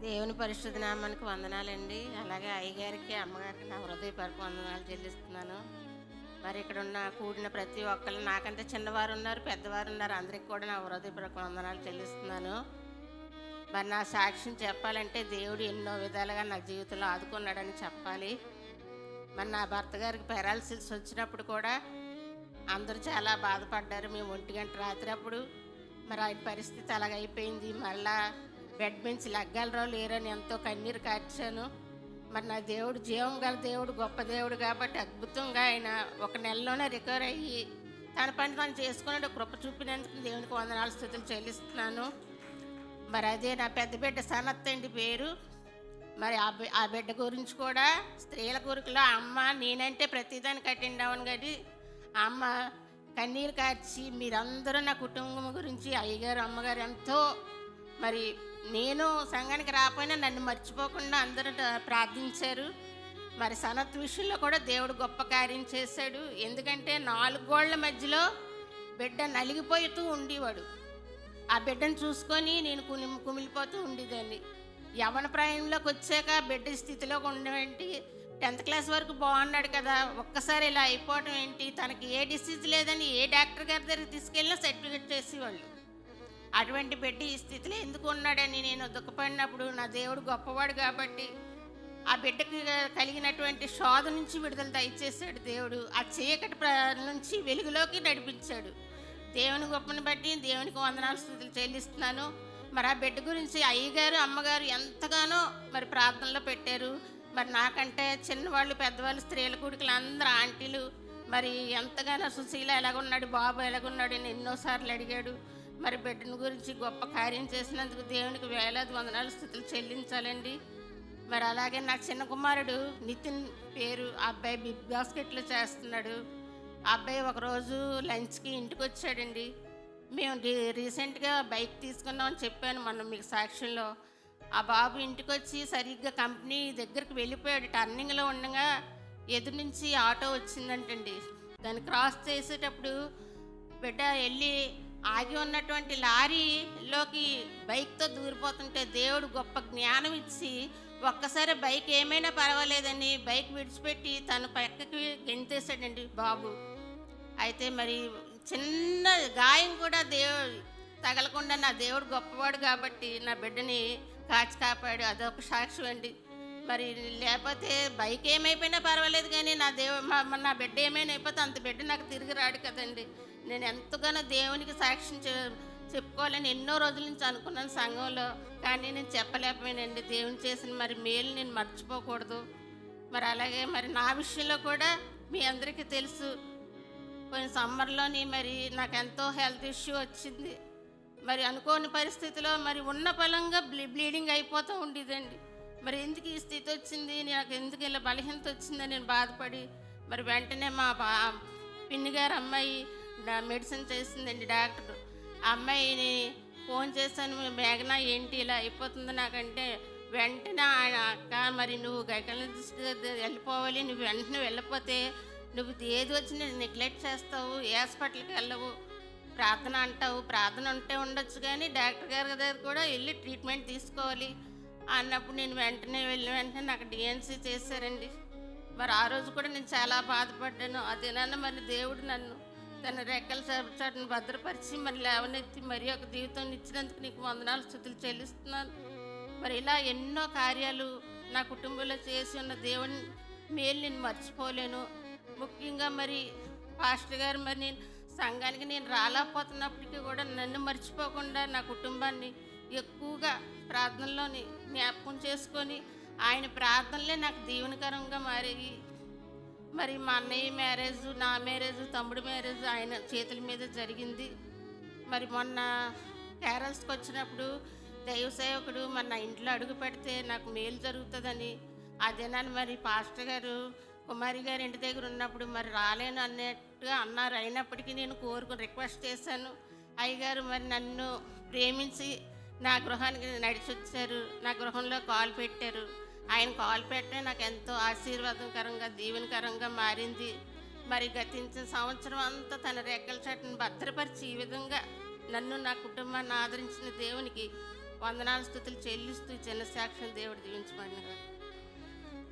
దేవుని పరిశుద్ధ నామానికి వందనాలండి. అలాగే అయ్యగారికి, అమ్మగారికి నా హృదయపూర్వక వందనాలు చెల్లిస్తున్నాను. మరి ఇక్కడున్న కూడిన ప్రతి ఒక్కళ్ళు నాకంటే చిన్నవారున్నారు, పెద్దవారున్నారు. అందరికి కూడా నా హృదయపూర్వక వందనాలు చెల్లిస్తున్నాను. మరి నా సాక్ష్యం చెప్పాలంటే దేవుడు ఎన్నో విధాలుగా నా జీవితంలో ఆదుకున్నాడని చెప్పాలి. మరి నా భర్త గారికి పెరాలసిస్ వచ్చినప్పుడు కూడా అందరూ చాలా బాధపడ్డారు. మేము 1 గంట రాత్రి అప్పుడు మరి ఆయన పరిస్థితి అలాగైపోయింది. మళ్ళా బెడ్ నుంచి లెగ్గాలరో లేరని ఎంతో కన్నీరు కార్చాను. మరి నా దేవుడు జీవం గల దేవుడు, గొప్ప దేవుడు కాబట్టి అద్భుతంగా ఆయన 1 నెలలోనే రికవర్ అయ్యి తన పని తను చేసుకున్నాడు. కృప చూపినందుకు దేవునికి వందనాలు స్తుతులు చెల్లిస్తున్నాను. మరి అదే నా పెద్ద బిడ్డ సనత్ అండి పేరు. మరి ఆ బిడ్డ గురించి కూడా స్త్రీల కోరికలో అమ్మ నేనంటే ప్రతిదానికి అటెండ్ అవ్వను కానీ అమ్మ కన్నీరు కార్చి మీరందరూ నా కుటుంబం గురించి అయ్యగారు అమ్మగారు ఎంతో మరి నేను సంఘానికి రాకపోయినా నన్ను మర్చిపోకుండా అందరూ ప్రార్థించారు. మరి సనత్ విషయంలో కూడా దేవుడు గొప్ప కార్యం చేశాడు. ఎందుకంటే 4 గోళ్ల మధ్యలో బిడ్డ నలిగిపోతూ ఉండేవాడు. ఆ బిడ్డను చూసుకొని నేను కుమిలిపోతూ ఉండేదాన్ని. యవ్వన ప్రాయంలోకి వచ్చాక బిడ్డ స్థితిలో ఉండేంటి, 10th క్లాస్ వరకు బాగున్నాడు కదా, ఒక్కసారి ఇలా అయిపోవడం ఏంటి, తనకి ఏ డిసీజ్ లేదని ఏ డాక్టర్ గారి దగ్గరికి తీసుకెళ్ళినా సర్టిఫికెట్ చేసేవాళ్ళు. అటువంటి బిడ్డ ఈ స్థితిలో ఎందుకు ఉన్నాడని నేను దుఃఖపడినప్పుడు నా దేవుడు గొప్పవాడు కాబట్టి ఆ బిడ్డకి కలిగినటువంటి శోధ నుంచి విడుదల దయచేశాడు దేవుడు. ఆ చీకటి నుంచి వెలుగులోకి నడిపించాడు. దేవుని గొప్పని బట్టి దేవునికి వందనాలు స్తుతులు చెల్లిస్తున్నాను. మరి ఆ బిడ్డ గురించి అయ్యగారు అమ్మగారు ఎంతగానో మరి ప్రార్థనలో పెట్టారు. మరి నాకంటే చిన్నవాళ్ళు పెద్దవాళ్ళు స్త్రీల కూడికలు అందరూ ఆంటీలు మరి ఎంతగానో సుశీల ఎలాగున్నాడు, బాబు ఎలాగున్నాడు అని ఎన్నోసార్లు అడిగాడు. మరి బిడ్డను గురించి గొప్ప కార్యం చేసినందుకు దేవునికి వేలాది వందనాలు స్తుతులు చెల్లించాలండి. మరి అలాగే నా చిన్న కుమారుడు నితిన్ పేరు, ఆ అబ్బాయి బిగ్ బాస్కెట్లో చేస్తున్నాడు. ఆ అబ్బాయి ఒకరోజు లంచ్కి ఇంటికి వచ్చాడండి. మేము రీసెంట్గా బైక్ తీసుకున్నామని చెప్పాను మొన్న మీకు సాక్ష్యంలో. ఆ బాబు ఇంటికి వచ్చి సరిగ్గా కంపెనీ దగ్గరికి వెళ్ళిపోయాడు. టర్నింగ్లో ఉండగా ఎదురు నుంచి ఆటో వచ్చిందంటండి. దాన్ని క్రాస్ చేసేటప్పుడు బిడ్డ వెళ్ళి ఆగి ఉన్నటువంటి లారీలోకి బైక్తో దూరిపోతుంటే దేవుడు గొప్ప జ్ఞానం ఇచ్చి ఒక్కసారి బైక్ ఏమైనా పర్వాలేదని బైక్ విడిచిపెట్టి తను పక్కకి గెంతేశాడండి బాబు. అయితే మరి చిన్న గాయం కూడా దేవుడు తగలకుండా నా దేవుడు గొప్పవాడు కాబట్టి నా బిడ్డని కాచి కాపాడు. అదొక సాక్ష్యం అండి. మరి లేకపోతే బైక్ ఏమైపోయినా పర్వాలేదు కానీ నా బిడ్డ ఏమైనా అయిపోతే అంత బిడ్డ నాకు తిరిగి రాడు కదండి. నేను ఎంతగానో దేవునికి సాక్ష్యం చెప్పుకోవాలని ఎన్నో రోజుల నుంచి అనుకున్నాను సంఘంలో, కానీ నేను చెప్పలేకపోయానండి. దేవుని చేసిన మరి మేలు నేను మర్చిపోకూడదు. మరి అలాగే మరి నా విషయంలో కూడా మీ అందరికీ తెలుసు, పోయిన సమ్మర్లోని మరి నాకు ఎంతో హెల్త్ ఇష్యూ వచ్చింది. మరి అనుకోని పరిస్థితిలో మరి ఉన్న పలంగా బ్లీడింగ్ అయిపోతూ ఉండేదండి. మరి ఎందుకు ఈ స్థితి వచ్చింది, నాకు ఎందుకు ఇలా బలహీనత వచ్చిందని నేను బాధపడి మరి వెంటనే మా పిన్ని గారు అమ్మాయి మెడిసిన్ చేసిందండి డాక్టర్. ఆ అమ్మాయిని ఫోన్ చేశాను, మేఘనా ఏంటి ఇలా అయిపోతుంది నాకంటే వెంటనే ఆయన అక్క మరి నువ్వు గైనకాలజిస్ట్ వెళ్ళిపోవాలి, నువ్వు వెంటనే వెళ్ళిపోతే నువ్వు ఏది వచ్చి నేను నెగ్లెక్ట్ చేస్తావు, ఏ హాస్పిటల్కి వెళ్ళవు, ప్రార్థన అంటావు, ప్రార్థన ఉంటే ఉండొచ్చు కానీ డాక్టర్ గారి దగ్గర కూడా వెళ్ళి ట్రీట్మెంట్ తీసుకోవాలి అన్నప్పుడు నేను వెంటనే నాకు డిఎన్సీ చేశారండి. మరి ఆ రోజు కూడా నేను చాలా బాధపడ్డాను. అదేనన్నా మరి దేవుడు నన్ను తన రెక్కల చాటును భద్రపరిచి మరి లేవనెత్తి మరి ఒక జీవితం ఇచ్చినందుకు నీకు వందనాలు స్తుతులు చెల్లిస్తున్నాను. మరి ఇలా ఎన్నో కార్యాలు నా కుటుంబంలో చేసి ఉన్న దేవుని మేలు నేను మర్చిపోలేను. ముఖ్యంగా మరి పాస్టర్ గారు మరి నేను సంఘానికి నేను రాలేకపోతున్నప్పటికీ కూడా నన్ను మర్చిపోకుండా నా కుటుంబాన్ని ఎక్కువగా ప్రార్థనలోని జ్ఞాపకం చేసుకొని ఆయన ప్రార్థనలే నాకు దీవెనకరంగా మారి మరి మా అన్నయ్య మ్యారేజ్, నా మ్యారేజ్, తమ్ముడు మ్యారేజ్ ఆయన చేతుల మీద జరిగింది. మరి మొన్న క్యారల్స్కి వచ్చినప్పుడు దైవ సేవకుడు మరి నా ఇంట్లో అడుగు పెడితే నాకు మేలు జరుగుతుందని అదేనని మరి పాస్టర్ గారు కుమారి గారి ఇంటి దగ్గర ఉన్నప్పుడు మరి రాలేను అన్నట్టుగా అన్నారు. అయినప్పటికీ నేను రిక్వెస్ట్ చేశాను. అయ్యగారు మరి నన్ను ప్రేమించి నా గృహానికి నడిచి వచ్చారు, నా గృహంలో కాలు పెట్టారు. ఆయన కాలు పెట్టే నాకు ఎంతో ఆశీర్వాదకరంగా దీవెనకరంగా మారింది. మరి గతించిన సంవత్సరం అంతా తన రెక్కల చాటును భద్రపరిచి ఈ విధంగా నన్ను నా కుటుంబాన్ని ఆదరించిన దేవునికి వందనాలు స్థుతులు చెల్లిస్తూ ఈ చిన్న సాక్ష్యం దేవుడు దీవించమని